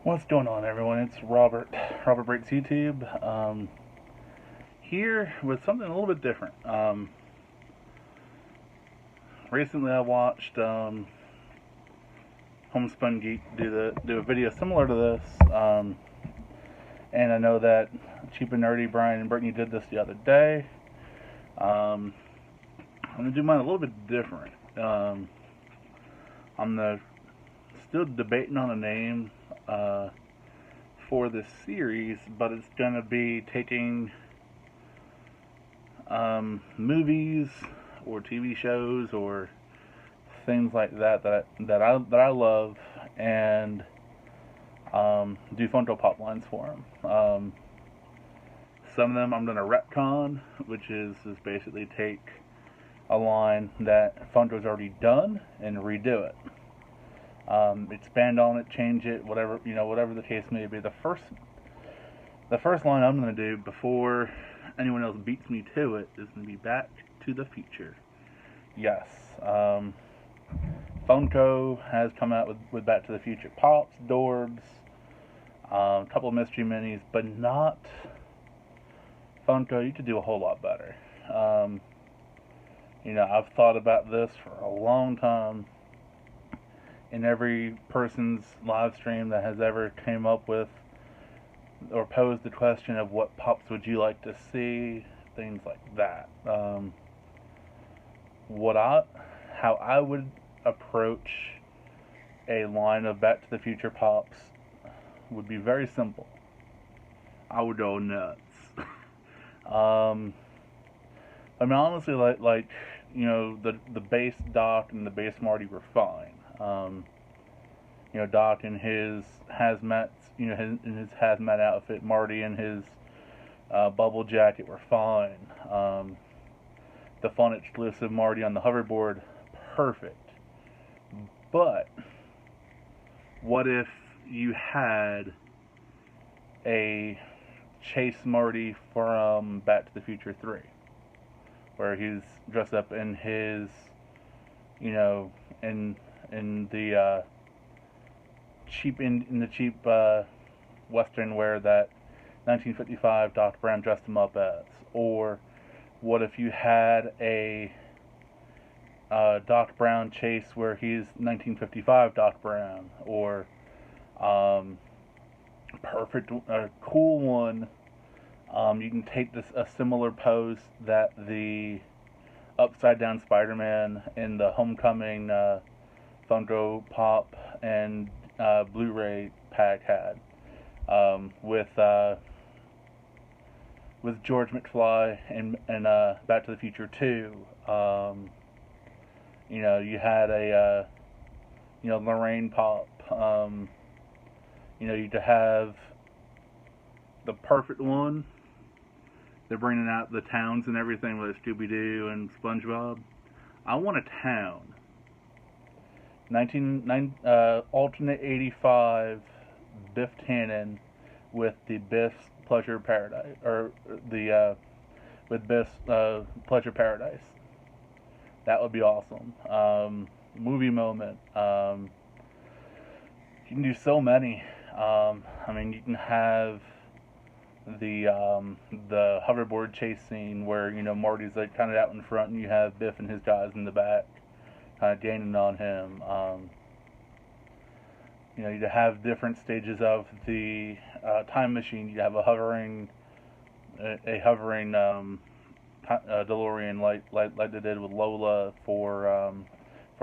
What's going on, everyone? It's Robert Breaks YouTube, here with something a little bit different. Recently I watched Homespun Geek do a video similar to this, and I know that Cheap and Nerdy Brian and Brittany did this the other day. I'm gonna do mine a little bit different. I'm still debating on a name for this series, but it's gonna be taking movies or TV shows or things like that I love, and do Funko Pop lines for them. Some of them I'm gonna retcon, which is basically take a line that Funko's already done and redo it. Expand on it, change it, whatever the case may be. The first line I'm going to do before anyone else beats me to it is going to be Back to the Future. Yes, Funko has come out with Back to the Future Pops, Dorbs, a couple of mystery minis, but not Funko. You could do a whole lot better. I've thought about this for a long time. In every person's live stream that has ever came up with or posed the question of what pops would you like to see, things like that. How I would approach a line of Back to the Future pops would be very simple. I would go nuts. Honestly, the base Doc and the base Marty were fine. Doc in his hazmat, in his hazmat outfit, Marty in his bubble jacket were fine. The fun exclusive Marty on the hoverboard, perfect. But what if you had a Chase Marty from Back to the Future 3, where he's dressed up in his, in the cheap Western wear that 1955 Doc Brown dressed him up as? Or what if you had a Doc Brown chase where he's 1955 Doc Brown? Or cool one. You can take a similar pose that the Upside Down Spider-Man in the Homecoming Funko Pop and Blu-ray pack had, with George McFly and Back to the Future 2. You had a Lorraine Pop. You could have the perfect one. They're bringing out the towns and everything with Scooby-Doo and SpongeBob. I want a town. Alternate 85 Biff Tannen with the Biff's Pleasure Paradise, or with Biff's Pleasure Paradise. That would be awesome. Movie moment. You can do so many. You can have the hoverboard chase scene where Marty's like kind of out in front and you have Biff and his guys in the back kind of gaining on him. You have different stages of the time machine. You have a hovering DeLorean like they did with Lola for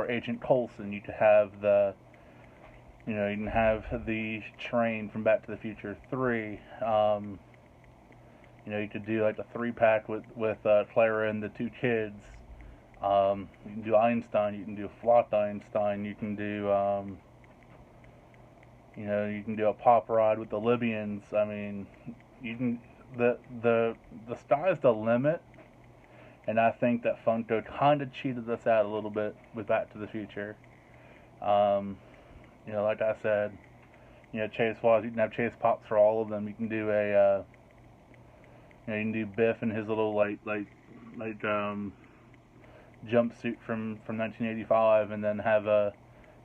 Agent Coulson. You could have you can have the train from Back to the Future 3. You could do like a 3-pack with Clara and the 2 kids. You can do Einstein. You can do Flocked Einstein. You can do you can do a pop ride with the Libyans. You can the sky's the limit, and I think that Funko kind of cheated us out a little bit with Back to the Future. Like I said, Chase Wise, you can have Chase Pops for all of them. You can do you can do Biff in his little jumpsuit from 1985, and then have a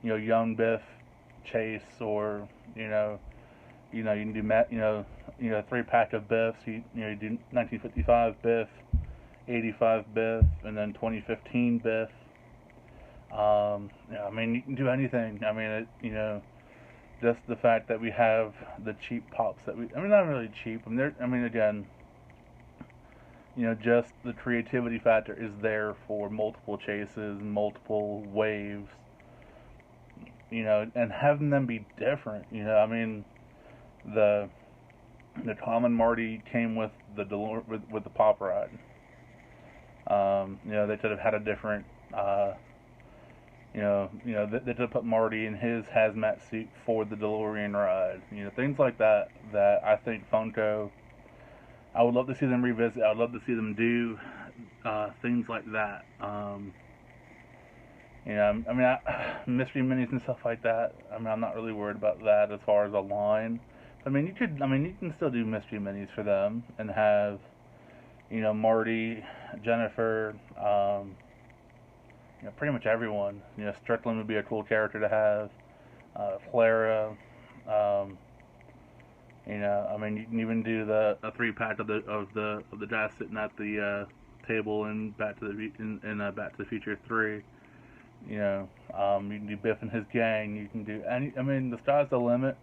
young Biff Chase, or You know, you can do 3-pack of Biffs. You do 1955 Biff, 85 Biff, and then 2015 Biff. Yeah, I mean, you can do anything. I mean, just the fact that we have the cheap pops I mean, not really cheap. I mean, again, just the creativity factor is there for multiple chases and multiple waves. And having them be different. I mean, the Tom and Marty came with the with the pop ride. They could have had a different. They could have put Marty in his hazmat suit for the DeLorean ride. Things like that. That I think Funko. I would love to see them revisit. I would love to see them do things like that. I mean, mystery minis and stuff like that. I mean, I'm not really worried about that as far as a line. I mean, you can still do mystery minis for them and have, Marty, Jennifer, pretty much everyone. Strickland would be a cool character to have. Clara. I mean, you can even do a 3-pack of the guy sitting at the table in Back to the Future 3. You can do Biff and his gang. You can do any. I mean, the sky's the limit,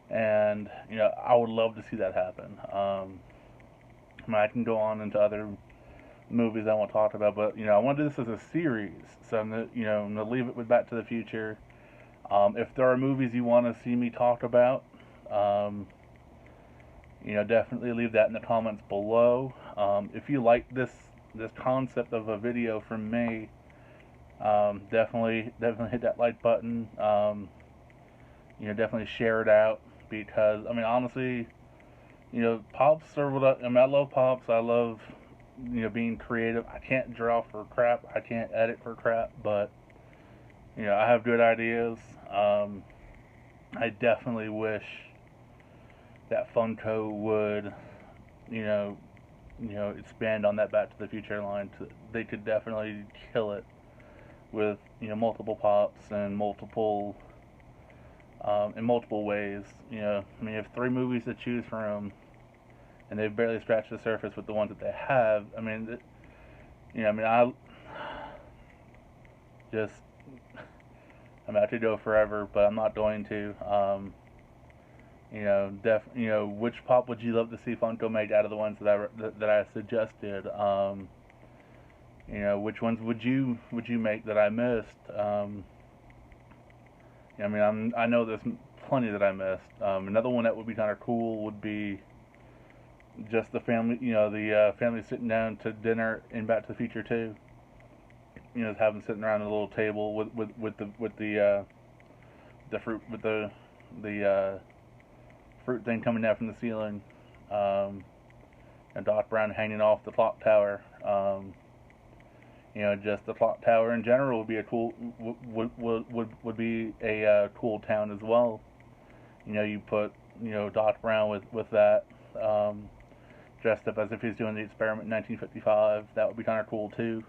and I would love to see that happen. I mean, I can go on into other movies I won't talk about, but I want to do this as a series, so I'm gonna leave it with Back to the Future. If there are movies you want to see me talk about, definitely leave that in the comments below. If you like this concept of a video from me, definitely hit that like button. Definitely share it out, because I mean, honestly, pops are what I mean, I love pops. I love being creative. I can't draw for crap. I can't edit for crap, but I have good ideas. I definitely wish that Funko would expand on that Back to the Future line. They could definitely kill it with multiple pops and multiple in multiple ways. I mean, you have 3 movies to choose from, and they've barely scratched the surface with the ones that they have. I mean, I could go forever, but I'm not going to. Which pop would you love to see Funko make out of the ones that I suggested? Which ones would you make that I missed? I mean, I know there's plenty that I missed. Another one that would be kind of cool would be just the family, the family sitting down to dinner in Back to the Future 2. Have them sitting around a little table with the fruit, with the fruit thing coming down from the ceiling, and Doc Brown hanging off the clock tower. Just the clock tower in general would be a cool would be a cool town as well. You put Doc Brown with that, dressed up as if he's doing the experiment in 1955. That would be kind of cool too.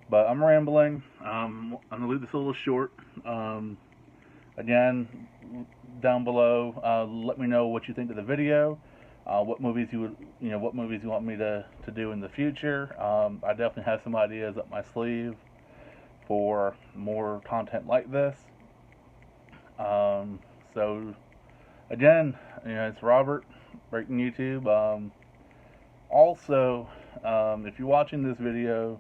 But I'm rambling. I'm gonna leave this a little short. Again, down below, let me know what you think of the video. What movies you want me to do in the future. I definitely have some ideas up my sleeve for more content like this. So again, it's Robert, Breaking YouTube. Also, if you're watching this video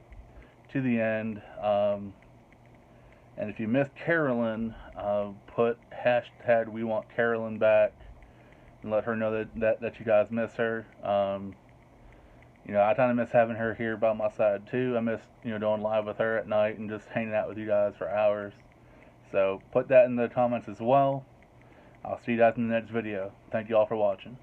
to the end, and if you missed Carolyn, put hashtag We Want Carolyn back, and let her know that you guys miss her. I kind of miss having her here by my side too. I miss going live with her at night and just hanging out with you guys for hours. So put that in the comments as well. I'll see you guys in the next video. Thank you all for watching.